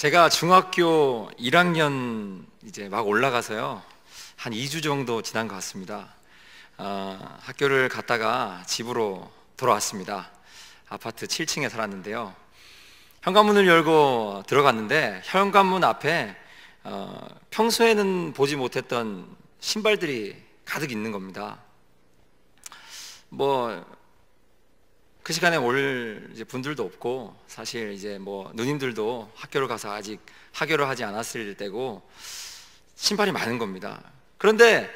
제가 중학교 1학년 이제 막 올라가서요, 한 2주 정도 지난 것 같습니다. 학교를 갔다가 집으로 돌아왔습니다. 아파트 7층에 살았는데요. 현관문을 열고 들어갔는데 현관문 앞에 평소에는 보지 못했던 신발들이 가득 있는 겁니다. 그 시간에 올 이제 분들도 없고, 사실 이제 누님들도 학교를 가서 아직 하교를 하지 않았을 때고, 신발이 많은 겁니다. 그런데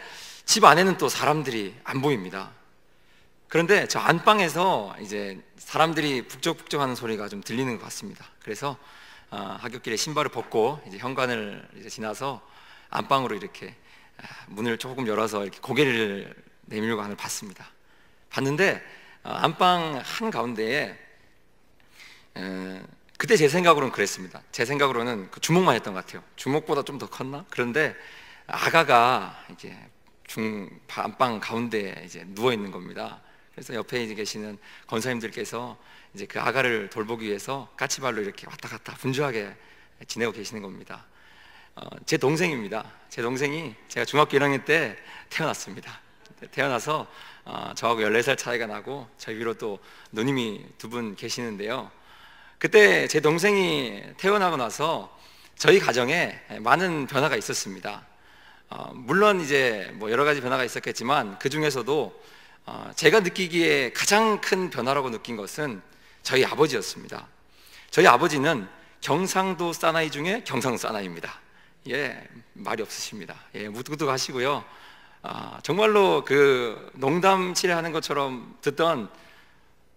집 안에는 또 사람들이 안 보입니다. 그런데 저 안방에서 이제 사람들이 북적북적하는 소리가 좀 들리는 것 같습니다. 그래서 하굣길에 신발을 벗고 이제 현관을 이제 지나서 안방으로 이렇게 문을 조금 열어서 이렇게 고개를 내밀고 하는 봤습니다. 봤는데 안방 한 가운데에 그때 제 생각으로는 그랬습니다. 제 생각으로는 그 주먹만 했던 것 같아요. 주먹보다 좀 더 컸나? 그런데 아가가 이제 안방 가운데에 이제 누워 있는 겁니다. 그래서 옆에 이제 계시는 권사님들께서 이제 그 아가를 돌보기 위해서 까치발로 이렇게 왔다 갔다 분주하게 지내고 계시는 겁니다. 제 동생입니다. 제 동생이 제가 중학교 1학년 때 태어났습니다. 태어나서 저하고 14살 차이가 나고 저희 위로 또 누님이 두 분 계시는데요. 그때 제 동생이 태어나고 나서 저희 가정에 많은 변화가 있었습니다. 물론 이제 여러 가지 변화가 있었겠지만 그 중에서도 제가 느끼기에 가장 큰 변화라고 느낀 것은 저희 아버지였습니다. 저희 아버지는 경상도 사나이 중에 경상도 사나이입니다. 예, 말이 없으십니다. 예, 무뚝뚝하시고요. 정말로 그 농담치레하는 것처럼 듣던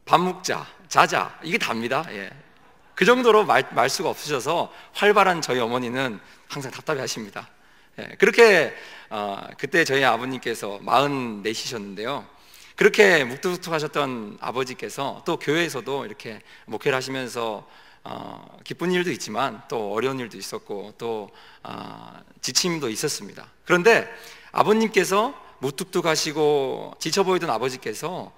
밥 먹자, 자자, 이게 답니다. 예. 그 정도로 말수가 없으셔서 활발한 저희 어머니는 항상 답답해 하십니다. 예. 그렇게 그때 저희 아버님께서 44이셨는데요. 그렇게 묵뚝뚝하셨던 아버지께서 또 교회에서도 이렇게 목회를 하시면서 기쁜 일도 있지만 또 어려운 일도 있었고 또 지침도 있었습니다. 그런데 아버님께서 무뚝뚝하시고 지쳐 보이던 아버지께서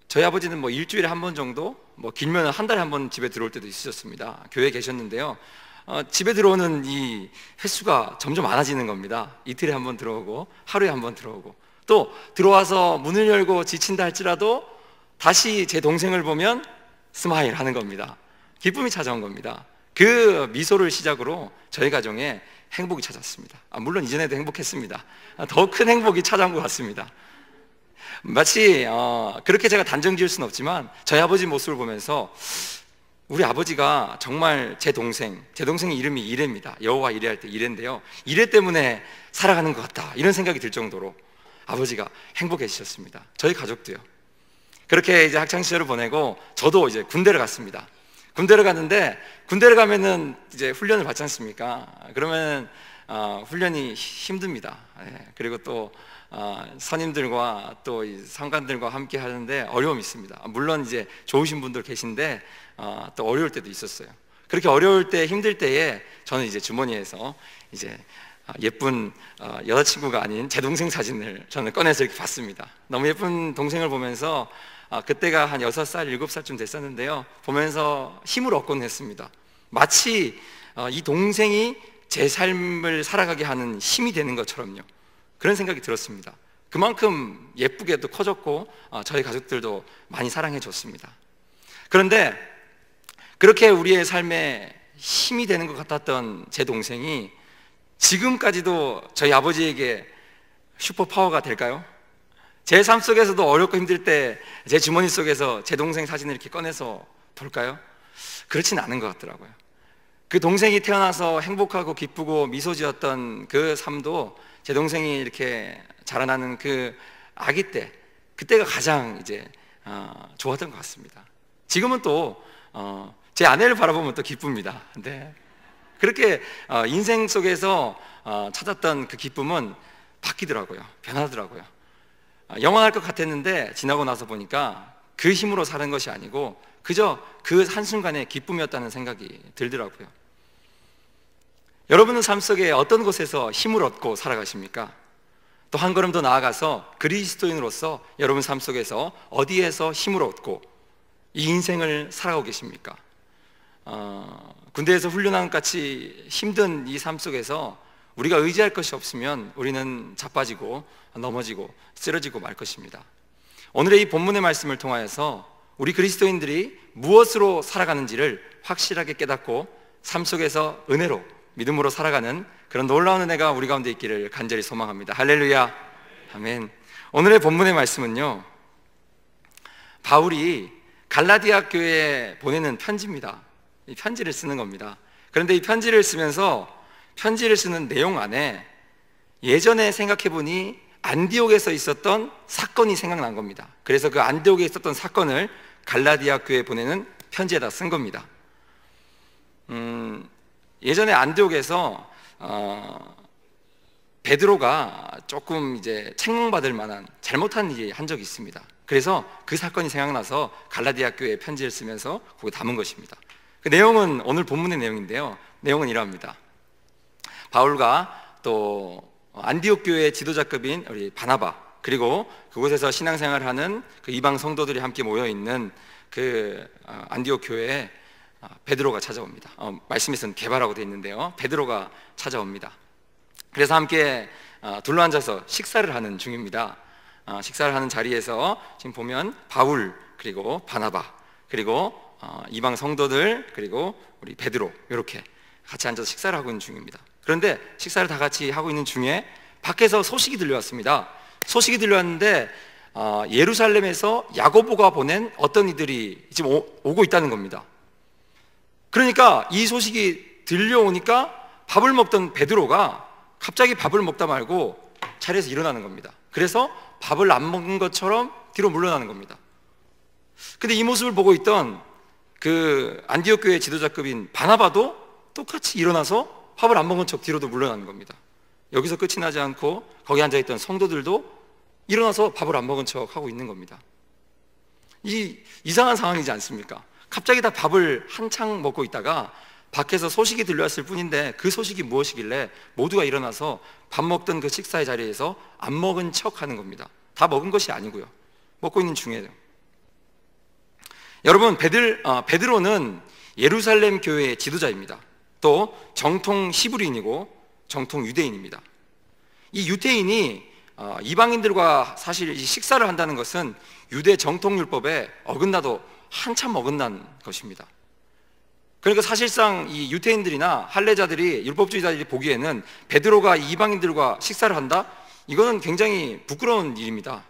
저희 아버지는 일주일에 한 번 정도, 길면 한 달에 한 번 집에 들어올 때도 있으셨습니다. 교회에 계셨는데요. 집에 들어오는 이 횟수가 점점 많아지는 겁니다. 이틀에 한 번 들어오고 하루에 한 번 들어오고, 또 들어와서 문을 열고 지친다 할지라도 다시 제 동생을 보면 스마일 하는 겁니다. 기쁨이 찾아온 겁니다. 그 미소를 시작으로 저희 가정에 행복이 찾았습니다. 물론 이전에도 행복했습니다. 더 큰 행복이 찾아온 것 같습니다. 마치 그렇게 제가 단정 지을 수는 없지만 저희 아버지 모습을 보면서 우리 아버지가 정말 제 동생의 이름이 이레입니다. 여호와 이레 할 때 이레인데요, 이레 때문에 살아가는 것 같다, 이런 생각이 들 정도로 아버지가 행복해지셨습니다. 저희 가족도요. 그렇게 이제 학창시절을 보내고 저도 이제 군대를 갔습니다. 군대를 갔는데, 군대를 가면은 이제 훈련을 받지 않습니까? 그러면 훈련이 힘듭니다. 예. 그리고 또 선임들과 또 상관들과 함께 하는데 어려움이 있습니다. 물론 이제 좋으신 분들 계신데 또 어려울 때도 있었어요. 그렇게 어려울 때, 힘들 때에 저는 이제 주머니에서 이제 예쁜 여자친구가 아닌 제 동생 사진을 저는 꺼내서 이렇게 봤습니다. 너무 예쁜 동생을 보면서 그때가 한 6살, 7살쯤 됐었는데요, 보면서 힘을 얻곤 했습니다. 마치 이 동생이 제 삶을 살아가게 하는 힘이 되는 것처럼요, 그런 생각이 들었습니다. 그만큼 예쁘게도 커졌고 저희 가족들도 많이 사랑해 줬습니다. 그런데 그렇게 우리의 삶에 힘이 되는 것 같았던 제 동생이 지금까지도 저희 아버지에게 슈퍼파워가 될까요? 제 삶 속에서도 어렵고 힘들 때 제 주머니 속에서 제 동생 사진을 이렇게 꺼내서 볼까요? 그렇진 않은 것 같더라고요. 그 동생이 태어나서 행복하고 기쁘고 미소 지었던 그 삶도 제 동생이 이렇게 자라나는 그 아기 때, 그때가 가장 이제 좋았던 것 같습니다. 지금은 또 제 아내를 바라보면 또 기쁩니다. 네. 그렇게 인생 속에서 찾았던 그 기쁨은 바뀌더라고요. 변하더라고요. 영원할 것 같았는데 지나고 나서 보니까 그 힘으로 사는 것이 아니고 그저 그 한순간의 기쁨이었다는 생각이 들더라고요. 여러분은 삶 속에 어떤 곳에서 힘을 얻고 살아가십니까? 또 한 걸음 더 나아가서 그리스도인으로서 여러분 삶 속에서 어디에서 힘을 얻고 이 인생을 살아가고 계십니까? 군대에서 훈련한 같이 힘든 이 삶 속에서 우리가 의지할 것이 없으면 우리는 자빠지고 넘어지고 쓰러지고 말 것입니다. 오늘의 이 본문의 말씀을 통하여서 우리 그리스도인들이 무엇으로 살아가는지를 확실하게 깨닫고 삶 속에서 은혜로 믿음으로 살아가는 그런 놀라운 은혜가 우리 가운데 있기를 간절히 소망합니다. 할렐루야, 아멘. 오늘의 본문의 말씀은요, 바울이 갈라디아 교회에 보내는 편지입니다. 이 편지를 쓰는 겁니다. 그런데 이 편지를 쓰면서 편지를 쓰는 내용 안에 예전에 생각해보니 안디옥에서 있었던 사건이 생각난 겁니다. 그래서 그 안디옥에 있었던 사건을 갈라디아 교회에 보내는 편지에다 쓴 겁니다. 예전에 안디옥에서 베드로가 조금 이제 책망받을 만한 잘못한 일이 한 적이 있습니다. 그래서 그 사건이 생각나서 갈라디아 교회에 편지를 쓰면서 거기 담은 것입니다. 그 내용은 오늘 본문의 내용인데요, 내용은 이러합니다. 바울과 또 안디옥 교회의 지도자급인 우리 바나바, 그리고 그곳에서 신앙생활을 하는 그 이방 성도들이 함께 모여있는 그 안디옥 교회에 베드로가 찾아옵니다. 말씀에서는 게바라고 되어 있는데요, 베드로가 찾아옵니다. 그래서 함께 둘러앉아서 식사를 하는 중입니다. 식사를 하는 자리에서 지금 보면 바울, 그리고 바나바, 그리고 이방 성도들, 그리고 우리 베드로, 이렇게 같이 앉아서 식사를 하고 있는 중입니다. 그런데 식사를 다 같이 하고 있는 중에 밖에서 소식이 들려왔습니다. 소식이 들려왔는데 예루살렘에서 야고보가 보낸 어떤 이들이 지금 오고 있다는 겁니다. 그러니까 이 소식이 들려오니까 밥을 먹던 베드로가 갑자기 밥을 먹다 말고 자리에서 일어나는 겁니다. 그래서 밥을 안 먹은 것처럼 뒤로 물러나는 겁니다. 근데 이 모습을 보고 있던 그 안디옥 교회 지도자급인 바나바도 똑같이 일어나서 밥을 안 먹은 척 뒤로도 물러나는 겁니다. 여기서 끝이 나지 않고 거기 앉아있던 성도들도 일어나서 밥을 안 먹은 척 하고 있는 겁니다. 이 이상한 상황이지 않습니까? 갑자기 다 밥을 한창 먹고 있다가 밖에서 소식이 들려왔을 뿐인데 그 소식이 무엇이길래 모두가 일어나서 밥 먹던 그 식사의 자리에서 안 먹은 척 하는 겁니다. 다 먹은 것이 아니고요, 먹고 있는 중이에요. 여러분, 베드로는 예루살렘 교회의 지도자입니다. 또 정통 히브리인이고 정통 유대인입니다. 이 유대인이 이방인들과 사실 식사를 한다는 것은 유대 정통율법에 어긋나도 한참 어긋난 것입니다. 그러니까 사실상 이 유대인들이나 할례자들이, 율법주의자들이 보기에는 베드로가 이방인들과 식사를 한다? 이거는 굉장히 부끄러운 일입니다.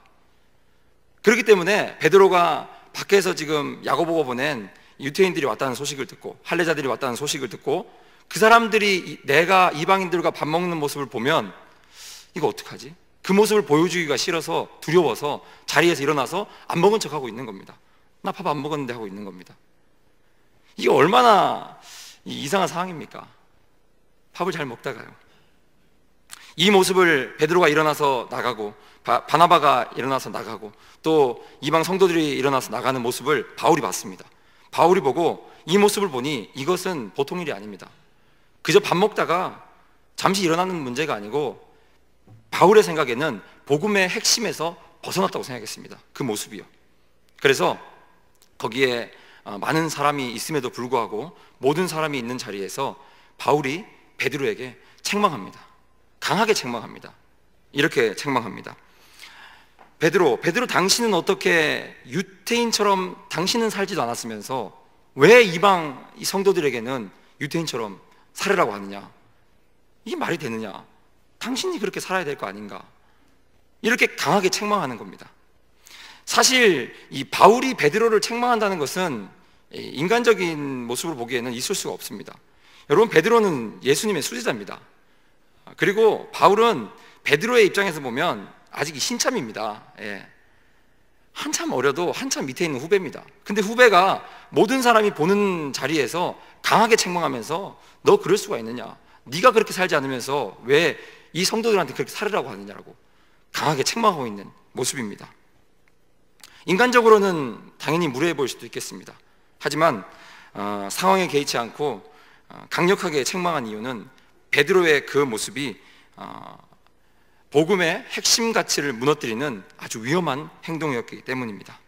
그렇기 때문에 베드로가 밖에서 지금 야고보가 보낸 유대인들이 왔다는 소식을 듣고 할례자들이 왔다는 소식을 듣고 그 사람들이 내가 이방인들과 밥 먹는 모습을 보면 이거 어떡하지? 그 모습을 보여주기가 싫어서 두려워서 자리에서 일어나서 안 먹은 척하고 있는 겁니다. 나 밥 안 먹었는데 하고 있는 겁니다. 이게 얼마나 이상한 상황입니까? 밥을 잘 먹다가요. 이 모습을 베드로가 일어나서 나가고 바나바가 일어나서 나가고 또 이방 성도들이 일어나서 나가는 모습을 바울이 봤습니다. 바울이 보고 이 모습을 보니 이것은 보통 일이 아닙니다. 그저 밥 먹다가 잠시 일어나는 문제가 아니고 바울의 생각에는 복음의 핵심에서 벗어났다고 생각했습니다. 그 모습이요. 그래서 거기에 많은 사람이 있음에도 불구하고 모든 사람이 있는 자리에서 바울이 베드로에게 책망합니다. 강하게 책망합니다. 이렇게 책망합니다. 베드로 당신은 어떻게 유태인처럼 당신은 살지도 않았으면서 왜 이방 성도들에게는 유태인처럼 살으라고 하느냐? 이게 말이 되느냐? 당신이 그렇게 살아야 될 거 아닌가? 이렇게 강하게 책망하는 겁니다. 사실 이 바울이 베드로를 책망한다는 것은 인간적인 모습으로 보기에는 있을 수가 없습니다. 여러분, 베드로는 예수님의 수제자입니다. 그리고 바울은 베드로의 입장에서 보면 아직 신참입니다. 예. 한참 어려도 한참 밑에 있는 후배입니다. 근데 후배가 모든 사람이 보는 자리에서 강하게 책망하면서 너 그럴 수가 있느냐? 네가 그렇게 살지 않으면서 왜 이 성도들한테 그렇게 살으라고 하느냐라고 강하게 책망하고 있는 모습입니다. 인간적으로는 당연히 무례해 보일 수도 있겠습니다. 하지만 상황에 개의치 않고 강력하게 책망한 이유는 베드로의 그 모습이 복음의 핵심 가치를 무너뜨리는 아주 위험한 행동이었기 때문입니다.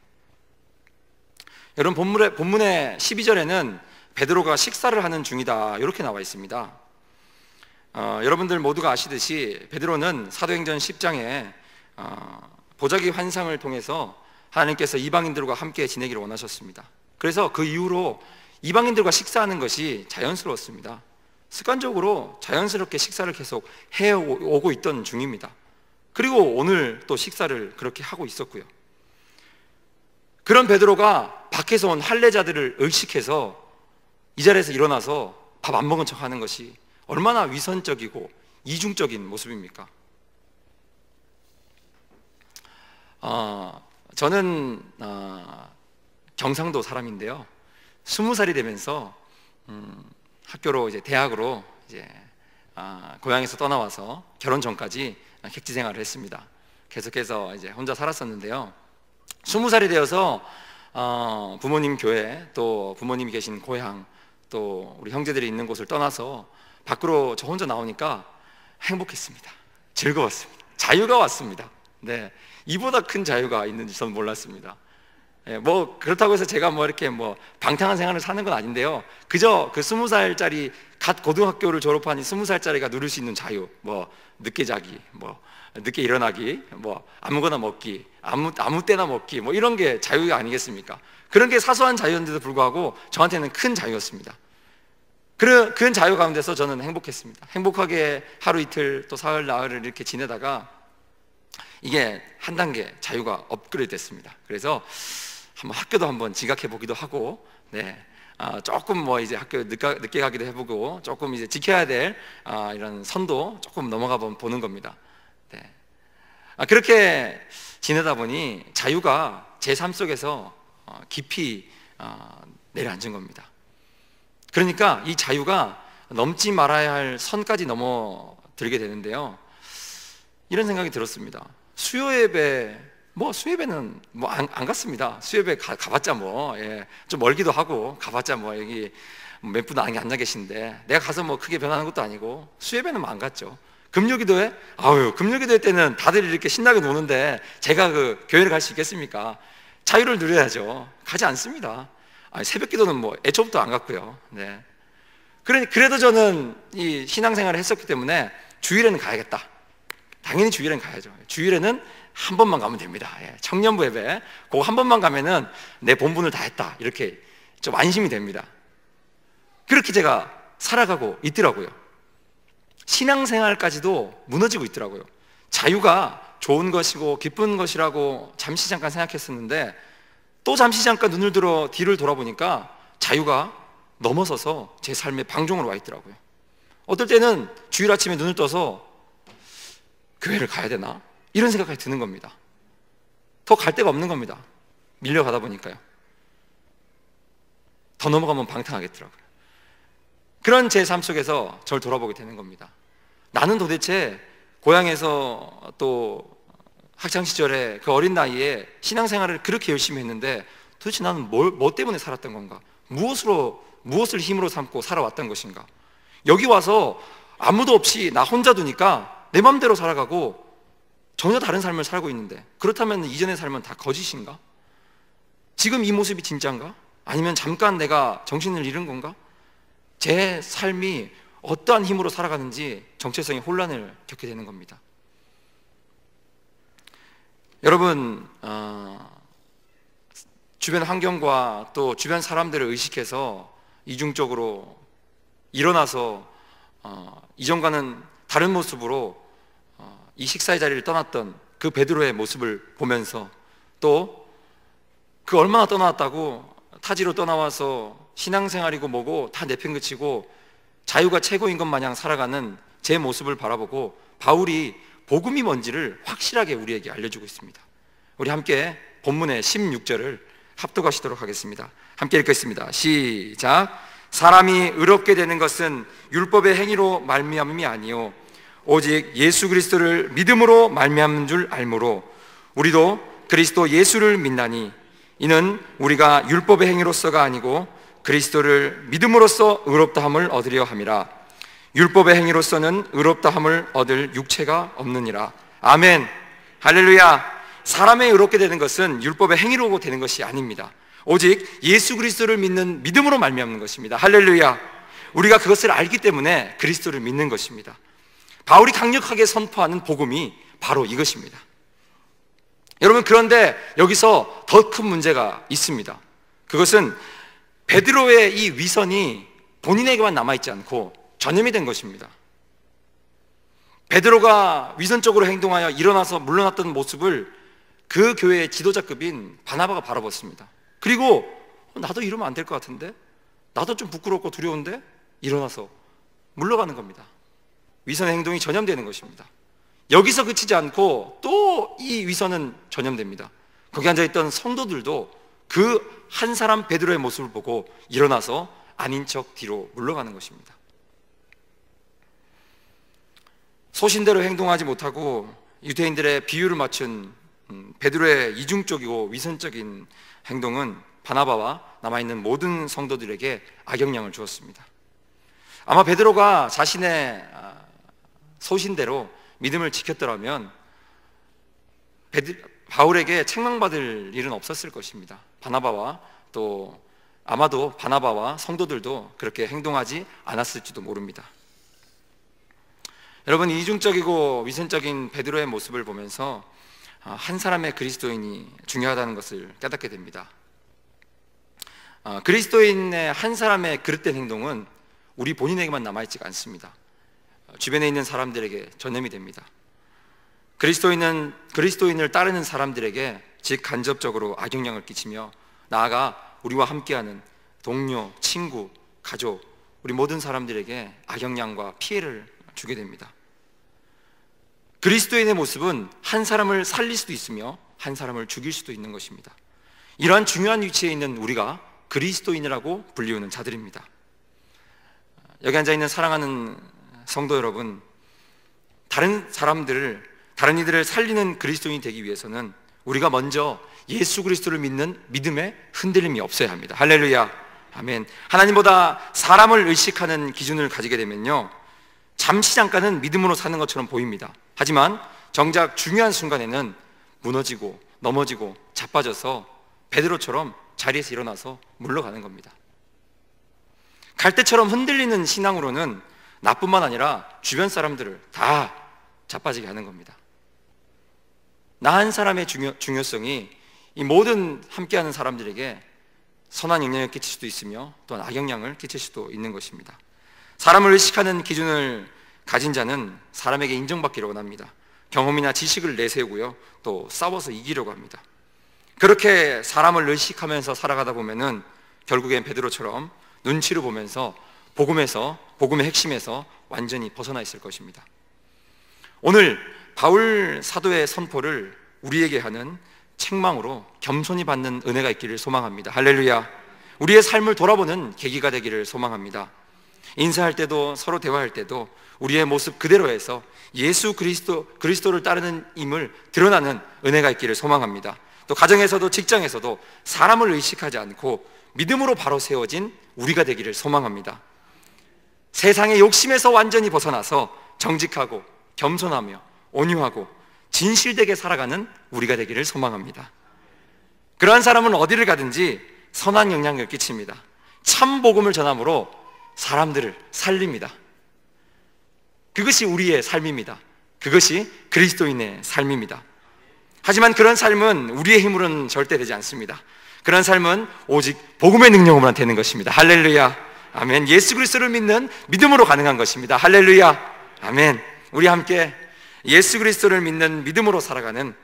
여러분, 본문의 12절에는 베드로가 식사를 하는 중이다, 이렇게 나와 있습니다. 여러분들 모두가 아시듯이 베드로는 사도행전 10장에 보자기 환상을 통해서 하나님께서 이방인들과 함께 지내기를 원하셨습니다. 그래서 그 이후로 이방인들과 식사하는 것이 자연스러웠습니다. 습관적으로 자연스럽게 식사를 계속 해오고 있던 중입니다. 그리고 오늘 또 식사를 그렇게 하고 있었고요. 그런 베드로가 밖에서 온 할례자들을 의식해서 이 자리에서 일어나서 밥 안 먹은 척 하는 것이 얼마나 위선적이고 이중적인 모습입니까? 저는 경상도 사람인데요. 20살이 되면서 학교로 이제 대학으로 이제 고향에서 떠나와서 결혼 전까지 객지 생활을 했습니다. 계속해서 이제 혼자 살았었는데요. 20살이 되어서 부모님 교회, 또 부모님이 계신 고향, 또 우리 형제들이 있는 곳을 떠나서 밖으로 저 혼자 나오니까 행복했습니다. 즐거웠습니다. 자유가 왔습니다. 네, 이보다 큰 자유가 있는지 저는 몰랐습니다. 뭐 그렇다고 해서 제가 뭐 이렇게 뭐 방탕한 생활을 사는 건 아닌데요. 그저 그 20살짜리 갓 고등학교를 졸업한 이 20살짜리가 누릴 수 있는 자유, 뭐 늦게 자기, 뭐 늦게 일어나기, 뭐 아무거나 먹기, 아무 때나 먹기, 뭐 이런 게 자유가 아니겠습니까? 그런 게 사소한 자유였는데도 불구하고 저한테는 큰 자유였습니다. 그 자유 가운데서 저는 행복했습니다. 행복하게 하루 이틀 또 사흘 나흘을 이렇게 지내다가 이게 한 단계 자유가 업그레이드 됐습니다. 그래서 한번 학교도 한번 지각해 보기도 하고, 네, 조금 뭐 이제 학교 늦게 가기도 해보고, 조금 이제 지켜야 될 이런 선도 조금 넘어가 보는 겁니다. 네. 그렇게 지내다 보니 자유가 제 삶 속에서 깊이 내려앉은 겁니다. 그러니까 이 자유가 넘지 말아야 할 선까지 넘어들게 되는데요. 이런 생각이 들었습니다. 수요 예배, 뭐 수예배는 뭐 안 갔습니다. 수예배 가봤자 뭐, 예, 좀 멀기도 하고 가봤자 뭐 여기 몇 분 앉아 계신데 내가 가서 뭐 크게 변하는 것도 아니고 수예배는 뭐 안 갔죠. 금요기도회? 금요기도회 때는 다들 이렇게 신나게 노는데 제가 그 교회를 갈 수 있겠습니까? 자유를 누려야죠. 가지 않습니다. 새벽기도는 뭐 애초부터 안 갔고요. 네. 그래도 저는 이 신앙생활을 했었기 때문에 주일에는 가야겠다. 당연히 주일에는 가야죠. 주일에는 한 번만 가면 됩니다. 예, 청년부 예배 그거 한 번만 가면은 내 본분을 다 했다, 이렇게 좀 안심이 됩니다. 그렇게 제가 살아가고 있더라고요. 신앙생활까지도 무너지고 있더라고요. 자유가 좋은 것이고 기쁜 것이라고 잠시 잠깐 생각했었는데 또 잠시 잠깐 눈을 들어 뒤를 돌아보니까 자유가 넘어서서 제 삶의 방종으로 와 있더라고요. 어떨 때는 주일 아침에 눈을 떠서 교회를 가야 되나? 이런 생각이 드는 겁니다. 더 갈 데가 없는 겁니다. 밀려가다 보니까요. 더 넘어가면 방탕하겠더라고요. 그런 제 삶 속에서 저를 돌아보게 되는 겁니다. 나는 도대체 고향에서 또 학창시절에 그 어린 나이에 신앙생활을 그렇게 열심히 했는데 도대체 나는 뭐 때문에 살았던 건가? 무엇을 힘으로 삼고 살아왔던 것인가? 여기 와서 아무도 없이 나 혼자 두니까 내 맘대로 살아가고 전혀 다른 삶을 살고 있는데, 그렇다면 이전의 삶은 다 거짓인가? 지금 이 모습이 진짜인가? 아니면 잠깐 내가 정신을 잃은 건가? 제 삶이 어떠한 힘으로 살아가는지 정체성의 혼란을 겪게 되는 겁니다. 여러분, 주변 환경과 또 주변 사람들을 의식해서 이중적으로 일어나서 이전과는 다른 모습으로 이 식사의 자리를 떠났던 그 베드로의 모습을 보면서, 또 그 얼마나 떠나왔다고 타지로 떠나와서 신앙생활이고 뭐고 다 내팽개치고 자유가 최고인 것 마냥 살아가는 제 모습을 바라보고 바울이 복음이 뭔지를 확실하게 우리에게 알려주고 있습니다. 우리 함께 본문의 16절을 합독하시도록 하겠습니다. 함께 읽겠습니다. 시작. 사람이 의롭게 되는 것은 율법의 행위로 말미암음이 아니요 오직 예수 그리스도를 믿음으로 말미암는 줄 알므로 우리도 그리스도 예수를 믿나니 이는 우리가 율법의 행위로서가 아니고 그리스도를 믿음으로써 의롭다함을 얻으려 함이라. 율법의 행위로서는 의롭다함을 얻을 육체가 없느니라. 아멘. 할렐루야. 사람의 의롭게 되는 것은 율법의 행위로 되는 것이 아닙니다. 오직 예수 그리스도를 믿는 믿음으로 말미암는 것입니다. 할렐루야. 우리가 그것을 알기 때문에 그리스도를 믿는 것입니다. 바울이 강력하게 선포하는 복음이 바로 이것입니다. 여러분, 그런데 여기서 더 큰 문제가 있습니다. 그것은 베드로의 이 위선이 본인에게만 남아있지 않고 전염이 된 것입니다. 베드로가 위선적으로 행동하여 일어나서 물러났던 모습을 그 교회의 지도자급인 바나바가 바라봤습니다. 그리고 나도 이러면 안 될 것 같은데, 나도 좀 부끄럽고 두려운데, 일어나서 물러가는 겁니다. 위선의 행동이 전염되는 것입니다. 여기서 그치지 않고 또 이 위선은 전염됩니다. 거기 앉아있던 성도들도 그 한 사람 베드로의 모습을 보고 일어나서 아닌 척 뒤로 물러가는 것입니다. 소신대로 행동하지 못하고 유대인들의 비유를 맞춘 베드로의 이중적이고 위선적인 행동은 바나바와 남아있는 모든 성도들에게 악영향을 주었습니다. 아마 베드로가 자신의 소신대로 믿음을 지켰더라면 바울에게 책망받을 일은 없었을 것입니다. 바나바와 또 아마도 바나바와 성도들도 그렇게 행동하지 않았을지도 모릅니다. 여러분, 이중적이고 위선적인 베드로의 모습을 보면서 한 사람의 그리스도인이 중요하다는 것을 깨닫게 됩니다. 그리스도인의 한 사람의 그릇된 행동은 우리 본인에게만 남아있지가 않습니다. 주변에 있는 사람들에게 전염이 됩니다. 그리스도인을 따르는 사람들에게 직간접적으로 악영향을 끼치며 나아가 우리와 함께하는 동료, 친구, 가족, 우리 모든 사람들에게 악영향과 피해를 주게 됩니다. 그리스도인의 모습은 한 사람을 살릴 수도 있으며 한 사람을 죽일 수도 있는 것입니다. 이러한 중요한 위치에 있는 우리가 그리스도인이라고 불리우는 자들입니다. 여기 앉아있는 사랑하는 성도 여러분, 다른 이들을 살리는 그리스도인이 되기 위해서는 우리가 먼저 예수 그리스도를 믿는 믿음에 흔들림이 없어야 합니다. 할렐루야, 아멘. 하나님보다 사람을 의식하는 기준을 가지게 되면요, 잠시 잠깐은 믿음으로 사는 것처럼 보입니다. 하지만 정작 중요한 순간에는 무너지고 넘어지고 자빠져서 베드로처럼 자리에서 일어나서 물러가는 겁니다. 갈대처럼 흔들리는 신앙으로는 나뿐만 아니라 주변 사람들을 다 자빠지게 하는 겁니다. 나 한 사람의 중요성이 이 모든 함께하는 사람들에게 선한 영향을 끼칠 수도 있으며 또한 악영향을 끼칠 수도 있는 것입니다. 사람을 의식하는 기준을 가진 자는 사람에게 인정받기를 원합니다. 경험이나 지식을 내세우고요, 또 싸워서 이기려고 합니다. 그렇게 사람을 의식하면서 살아가다 보면은 결국엔 베드로처럼 눈치를 보면서 복음의 핵심에서 완전히 벗어나 있을 것입니다. 오늘 바울 사도의 선포를 우리에게 하는 책망으로 겸손히 받는 은혜가 있기를 소망합니다. 할렐루야. 우리의 삶을 돌아보는 계기가 되기를 소망합니다. 인사할 때도 서로 대화할 때도 우리의 모습 그대로에서 예수 그리스도를 따르는 임을 드러나는 은혜가 있기를 소망합니다. 또 가정에서도 직장에서도 사람을 의식하지 않고 믿음으로 바로 세워진 우리가 되기를 소망합니다. 세상의 욕심에서 완전히 벗어나서 정직하고 겸손하며 온유하고 진실되게 살아가는 우리가 되기를 소망합니다. 그러한 사람은 어디를 가든지 선한 영향을 끼칩니다. 참 복음을 전함으로 사람들을 살립니다. 그것이 우리의 삶입니다. 그것이 그리스도인의 삶입니다. 하지만 그런 삶은 우리의 힘으로는 절대 되지 않습니다. 그런 삶은 오직 복음의 능력으로만 되는 것입니다. 할렐루야, 아멘. 예수 그리스도를 믿는 믿음으로 가능한 것입니다. 할렐루야, 아멘. 우리 함께 예수 그리스도를 믿는 믿음으로 살아가는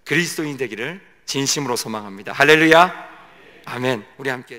그리스도인 되기를 진심으로 소망합니다. 할렐루야, 아멘. 우리 함께